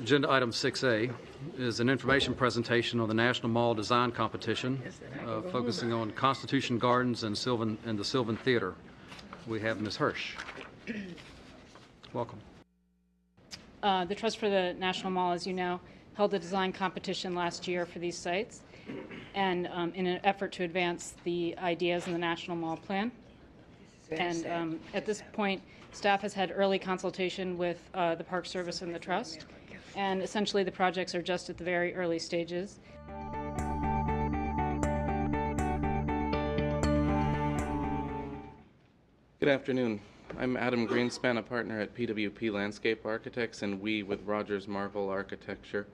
Agenda item 6A is an information presentation on the National Mall Design Competition, focusing on Constitution Gardens and the Sylvan Theater. We have Ms. Hirsch. Welcome. The Trust for the National Mall, as you know, held a design competition last year for these sites, and in an effort to advance the ideas in the National Mall Plan. And at this point, staff has had early consultation with the Park Service and the Trust, and essentially the projects are just at the very early stages. Good afternoon. I'm Adam Greenspan, a partner at PWP Landscape Architects, and we, with Rogers Marvel Architecture,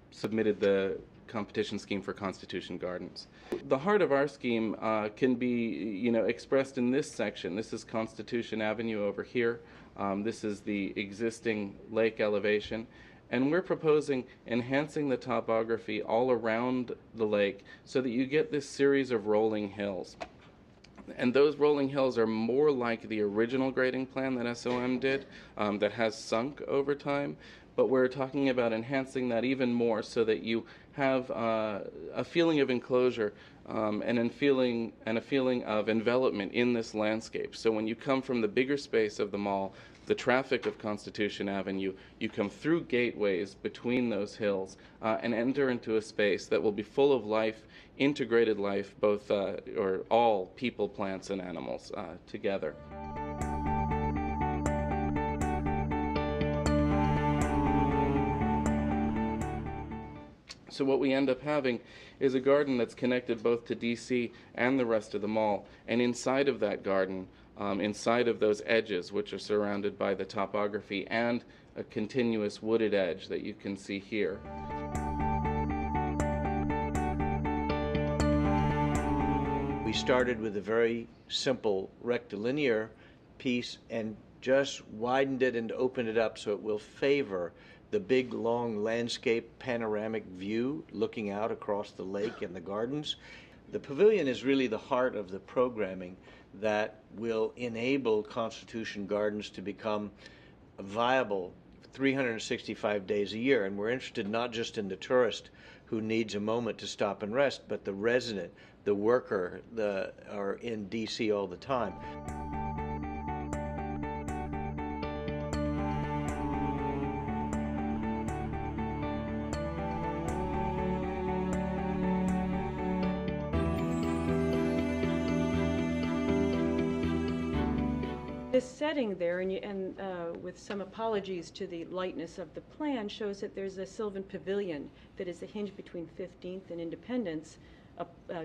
submitted the competition scheme for Constitution Gardens. The heart of our scheme can be, expressed in this section. This is Constitution Avenue over here. This is the existing lake elevation, and we're proposing enhancing the topography all around the lake so that you get this series of rolling hills. And those rolling hills are more like the original grading plan that SOM did, that has sunk over time. But we're talking about enhancing that even more so that you have a feeling of enclosure and a feeling of envelopment in this landscape. So when you come from the bigger space of the mall, the traffic of Constitution Avenue, you come through gateways between those hills and enter into a space that will be full of life, integrated life, both or all people, plants, and animals together. So what we end up having is a garden that's connected both to DC and the rest of the mall. And inside of that garden, inside of those edges, which are surrounded by the topography and a continuous wooded edge that you can see here. We started with a very simple rectilinear piece and just widened it and opened it up so it will favor the big, long landscape panoramic view looking out across the lake and the gardens. The pavilion is really the heart of the programming that will enable Constitution Gardens to become viable 365 days a year. And we're interested not just in the tourist who needs a moment to stop and rest, but the resident, the worker, are in DC all the time. This setting there, and with some apologies to the lightness of the plan, shows that there's a Sylvan Pavilion that is a hinge between 15th and Independence,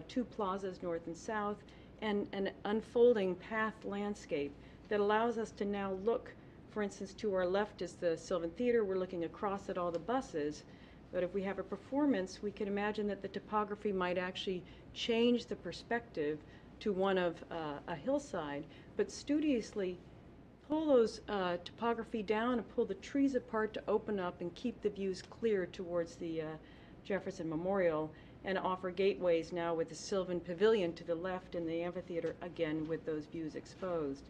two plazas north and south, and an unfolding path landscape that allows us to now look, for instance, to our left is the Sylvan Theater. We're looking across at all the buses, but if we have a performance, we can imagine that the topography might actually change the perspective to one of a hillside, but studiously pull those topography down and pull the trees apart to open up and keep the views clear towards the Jefferson Memorial, and offer gateways now with the Sylvan Pavilion to the left and the amphitheater again with those views exposed.